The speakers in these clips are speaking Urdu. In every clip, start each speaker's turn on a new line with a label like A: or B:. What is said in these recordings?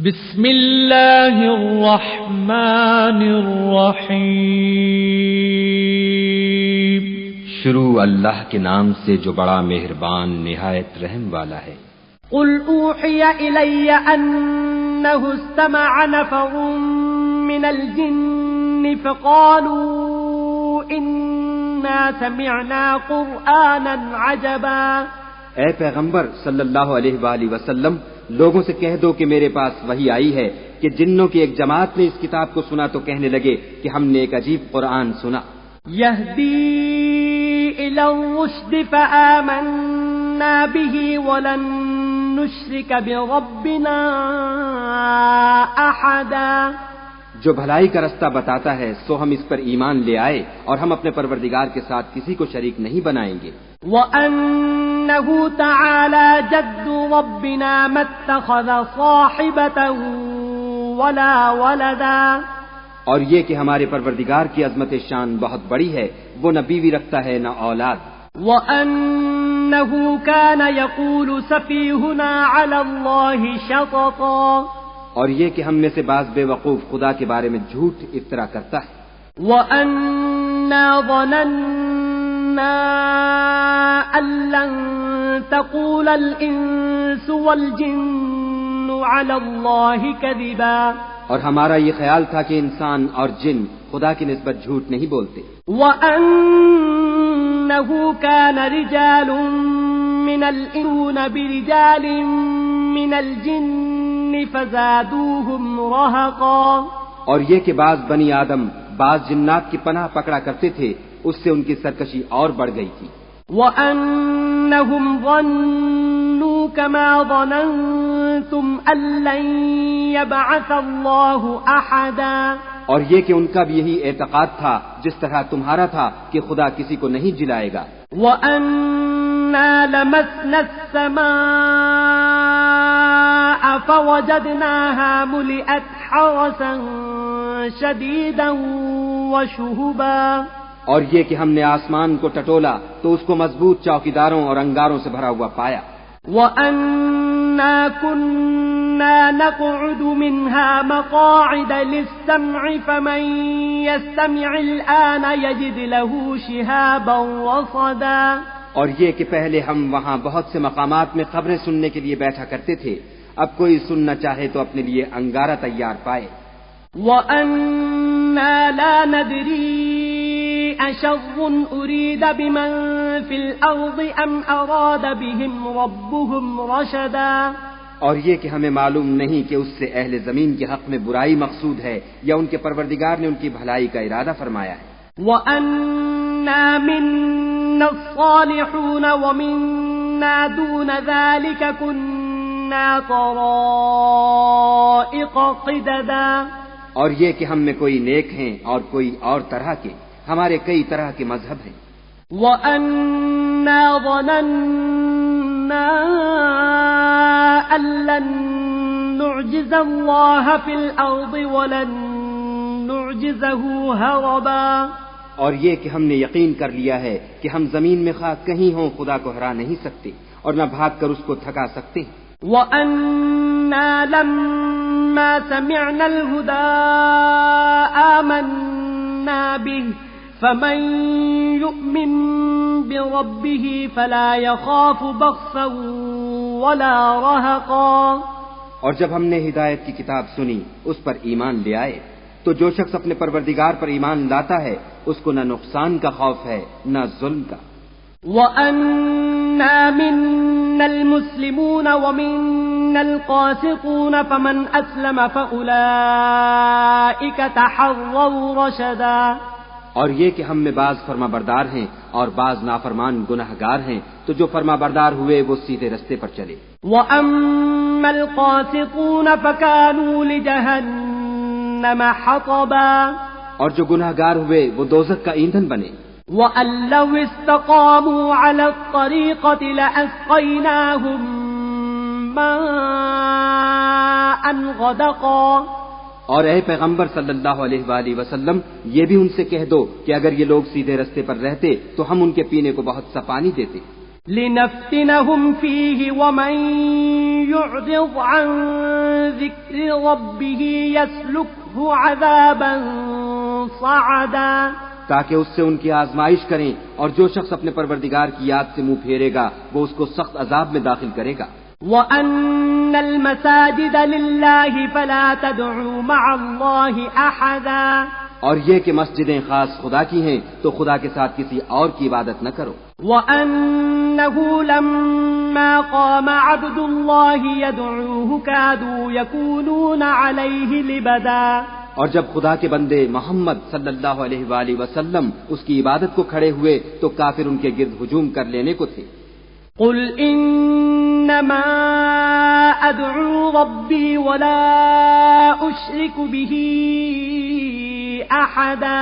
A: بسم اللہ الرحمن الرحیم۔
B: شروع اللہ کے نام سے جو بڑا مہربان نہایت رحم والا ہے۔
C: قل اوحی الی انہ استمع نفر من الجن فقالوا انا سمعنا قرآنا عجبا۔
B: اے پیغمبر صلی اللہ علیہ وآلہ وسلم، لوگوں سے کہہ دو کہ میرے پاس وحی آئی ہے کہ جنوں کی ایک جماعت نے اس کتاب کو سنا تو کہنے لگے کہ ہم نے ایک عجیب قرآن سنا۔
C: یہدی الی الرشد فآمنا به ولن نشرک بربنا احدا۔
B: جو بھلائی کا رستہ بتاتا ہے سو ہم اس پر ایمان لے آئے اور ہم اپنے پروردگار کے ساتھ کسی کو شریک نہیں بنائیں گے۔
C: وَأَنَّهُ تَعَالَى جَدُّ رَبِّنَا مَا اتَّخَذَ صَاحِبَةً وَلَا وَلَدًا۔
B: اور یہ کہ ہمارے پروردگار کی عظمت شان بہت بڑی ہے، وہ نہ بیوی رکھتا ہے نہ اولاد۔
C: وَأَنَّهُ كَانَ يَقُولُ سَفِيهُنَا عَلَى اللَّهِ شَطَطًا۔
B: اور یہ کہ ہم میں سے بعض بے وقوف خدا کے بارے میں جھوٹ افطرا کرتا ہے۔
C: وَأَنَّا ظَنَنَّا أَن لَّن تَقُولَ الْإِنسُ وَالْجِنُّ عَلَى اللَّهِ كَذِبًا۔
B: اور ہمارا یہ خیال تھا کہ انسان اور جن خدا کی نسبت جھوٹ نہیں بولتے۔
C: وَأَنَّهُ كَانَ رِجَالٌ مِّنَ الْإِنسِ بِرِجَالٍ مِّنَ الْجِنِّ فَزَادُوهُمْ رَهَقًا۔ اور
B: یہ کہ بعض بنی آدم بعض جنات کی پناہ پکڑا کرتے تھے، اس سے ان کی سرکشی اور بڑھ گئی تھی۔
C: وَأَنَّهُمْ ظَنُّوا كَمَا ظَنَنتُمْ أَن لَّن يَبْعَثَ اللَّهُ أَحَدًا۔
B: اور یہ کہ ان کا بھی یہی اعتقاد تھا جس طرح تمہارا تھا کہ خدا کسی کو نہیں جلائے گا۔
C: وَأَنَّا لَمَسْنَا السَّمَاءَ فَوَجَدْنَاهَا مُلِئَتْ حَرَسًا شَدِيدًا وَشُهُبًا۔
B: اور یہ کہ ہم نے آسمان کو ٹٹولا تو اس کو مضبوط چوکیداروں اور انگاروں سے بھرا ہوا پایا۔
C: وَأَنَّا كُنَّا نَقْعُدُ مِنْهَا مَقَاعِدَ لِلسَّمْعِ فَمَن يَسْتَمِعِ الْآنَ يَجِدْ لَهُ شِهَابًا رَّصَدًا۔ اور
B: یہ کہ پہلے ہم وہاں بہت سے مقامات میں خبریں سننے کے لیے بیٹھا کرتے تھے، اب کوئی سننا چاہے تو اپنے لیے انگارہ تیار پائے۔
C: وَأَنَّا لَا نَدْرِي أَشَرٌّ أُرِيدَ بِمَن فِي الْأَرْضِ أَمْ أَرَادَ بِهِمْ رَبُّهُمْ رَشَدًا۔
B: اور یہ کہ ہمیں معلوم نہیں کہ اس سے اہل زمین کے حق میں برائی مقصود ہے یا ان کے پروردگار نے ان کی بھلائی کا ارادہ فرمایا ہے۔
C: وَأَنَّا مِنَّا الصَّالِحُونَ وَمِنَّا دُونَ ذَلِكَ كُنَّا طَرَائِقَ قِدَدًا۔
B: اور یہ کہ ہم میں کوئی نیک ہیں اور کوئی اور طرح کے، ہمارے کئی طرح کے مذہب ہیں۔
C: وَأَنَّا ظَنَنَّا أَن لَّن نُّعْجِزَ اللَّهَ فِي الْأَرْضِ وَلَن نُّعْجِزَهُ هَرَبًا۔
B: اور یہ کہ ہم نے یقین کر لیا ہے کہ ہم زمین میں خواہ کہیں ہوں خدا کو ہرا نہیں سکتے اور نہ بھاگ کر اس کو تھکا سکتے ہیں۔
C: وَأَنَّا لَمَّا سَمِعْنَا الْهُدَىٰ آمَنَّا بِهِ فَمَن يُؤْمِن بِرَبِّهِ فَلَا يَخَافُ بَخْسًا وَلَا رَهَقًا۔
B: اور جب ہم نے ہدایت کی کتاب سنی اس پر ایمان لے آئے تو جو شخص اپنے پروردگار پر ایمان لاتا ہے اس کو نہ نقصان کا خوف ہے نہ ظلم کا۔
C: وَأَنَّا مِنَّا الْمُسْلِمُونَ وَمِنَّا الْقَاسِطُونَ فَمَنْ أَسْلَمَ فَأُولَئِكَ تَحَرَّوْا رَشَدًا۔
B: اور یہ کہ ہم میں بعض فرما بردار ہیں اور بعض نافرمان گناہگار ہیں، تو جو فرما بردار ہوئے وہ سیدھے رستے پر چلے۔
C: وَأَمَّا الْقَاسِطُونَ فَكَانُوا لِجَهَنَّمَ حَطَبًا۔
B: اور جو گناہگار ہوئے وہ دوزخ کا ایندھن بنے۔
C: وَأَن لَّوْ اسْتَقَامُوا عَلَى الطَّرِيقَةِ لَأَسْقَيْنَاهُم مَّاءً غَدَقًا۔
B: اور اے پیغمبر صلی اللہ علیہ وآلہ وسلم، یہ بھی ان سے کہہ دو کہ اگر یہ لوگ سیدھے رستے پر رہتے تو ہم ان کے پینے کو بہت سا پانی دیتے۔
C: لِنَفْتِنَهُمْ فِيهِ وَمَن يُعْرِضْ عَن ذِكْرِ بذكر ربه يسلكه عذابا صعدا
B: تاکہ اس سے ان کی آزمائش کریں، اور جو شخص اپنے پروردگار کی یاد سے منہ پھیرے گا وہ اس کو سخت عذاب میں داخل کرے گا۔
C: وَأَنَّ الْمَسَاجِدَ لِلَّهِ فَلَا تَدْعُوا مَعَ اللَّهِ أَحَدًا،
B: اور یہ کہ مسجدیں خاص خدا کی ہیں تو خدا کے ساتھ کسی اور کی عبادت نہ کرو۔
C: وَأَنَّهُ لَمَّا قَامَ عَبْدُ اللَّهِ يَدْعُوهُ كَادُوا يَكُونُونَ عَلَيْهِ لِبَدًا،
B: اور جب خدا کے بندے محمد صلی اللہ علیہ وآلہ وسلم اس کی عبادت کو کھڑے ہوئے تو کافر ان کے گرد ہجوم کر لینے کو تھے۔
C: قُلْ إِنَّمَا أَدْعُو رَبِّي وَلَا أُشْرِكُ بِهِ أَحَدًا،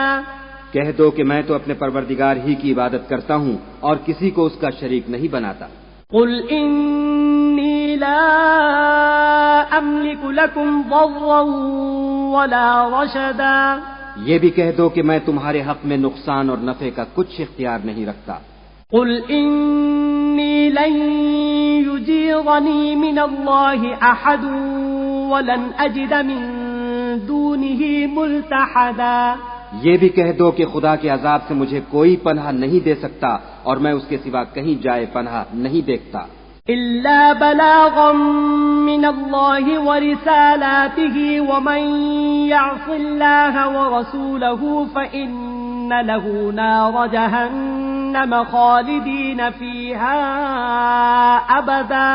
B: کہہ دو کہ میں تو اپنے پروردگار ہی کی عبادت کرتا ہوں اور کسی کو اس کا شریک نہیں بناتا۔
C: قُلْ إِنِّي لَا أَمْلِكُ لَكُمْ ضَرًّا وَلَا رَشَدًا،
B: یہ بھی کہہ دو کہ میں تمہارے حق میں نقصان اور نفع کا کچھ اختیار نہیں رکھتا۔
C: قُلْ إِنِّي لَن يُجِيرَنِي مِنَ اللَّهِ أَحَدٌ وَلَنْ أَجِدَ مِن دُونِهِ مُلْتَحَدًا،
B: یہ بھی کہہ دو کہ خدا کے عذاب سے مجھے کوئی پناہ نہیں دے سکتا اور میں اس کے سوا کہیں جائے پناہ نہیں دیکھتا۔
C: إِلَّا بَلَاغًا مِّنَ اللَّهِ وَرِسَالَاتِهِ وَمَن يَعْصِ اللَّهَ وَرَسُولَهُ فَإِنَّ لَهُ نَارَ جَهَنَّمَ خَالِدِينَ فِيهَا أَبَدًا۔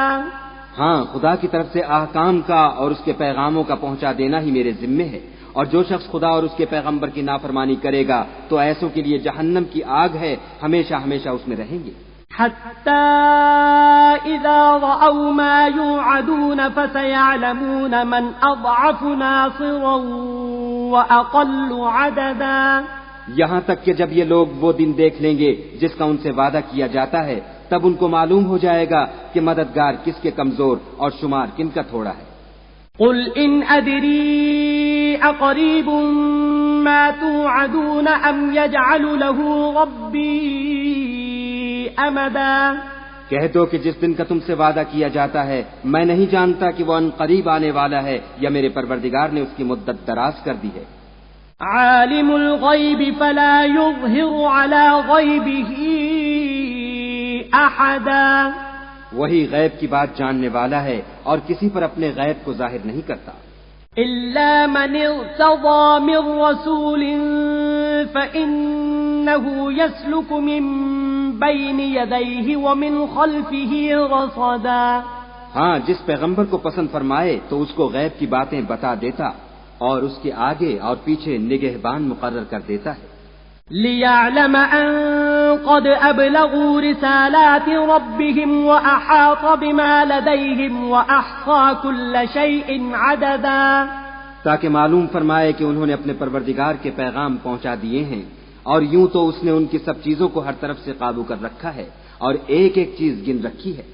B: ہاں، خدا کی طرف سے احکام کا اور اس کے پیغاموں کا پہنچا دینا ہی میرے ذمے ہے، اور جو شخص خدا اور اس کے پیغمبر کی نافرمانی کرے گا تو ایسوں کے لیے جہنم کی آگ ہے، ہمیشہ ہمیشہ اس میں رہیں گے۔
C: حتى إذا رأوا ما يوعدون فسيعلمون من أضعف ناصرا وأقل عددا،
B: یہاں تک کہ جب یہ لوگ وہ دن دیکھ لیں گے جس کا ان سے وعدہ کیا جاتا ہے، تب ان کو معلوم ہو جائے گا کہ مددگار کس کے کمزور اور شمار کن کا تھوڑا ہے۔
C: قل إن أدري أقريب ما توعدون أم يجعل له ربي أمدا،
B: کہہ دو کہ جس دن کا تم سے وعدہ کیا جاتا ہے میں نہیں جانتا کہ وہ ان قریب آنے والا ہے یا میرے پروردگار نے اس کی مدت دراز کر دی ہے۔
C: عالم الغیب فلا يظهر على غیبه احدا،
B: وہی غیب کی بات جاننے والا ہے اور کسی پر اپنے غیب کو ظاہر نہیں کرتا۔
C: الا من ارتضى من رسول فإنه يسلك من بين يديه ومن خلفه رصدا،
B: ہاں، جس پیغمبر کو پسند فرمائے تو اس کو غیب کی باتیں بتا دیتا اور اس کے آگے اور پیچھے نگہبان مقرر کر دیتا ہے۔
C: ليعلم أن قد أبلغوا رسالات ربهم وأحاط بما لديهم وأحصى كل شيء عددا،
B: تاکہ معلوم فرمائے کہ انہوں نے اپنے پروردگار کے پیغام پہنچا دیے ہیں، اور یوں تو اس نے ان کی سب چیزوں کو ہر طرف سے قابو کر رکھا ہے اور ایک ایک چیز گن رکھی ہے۔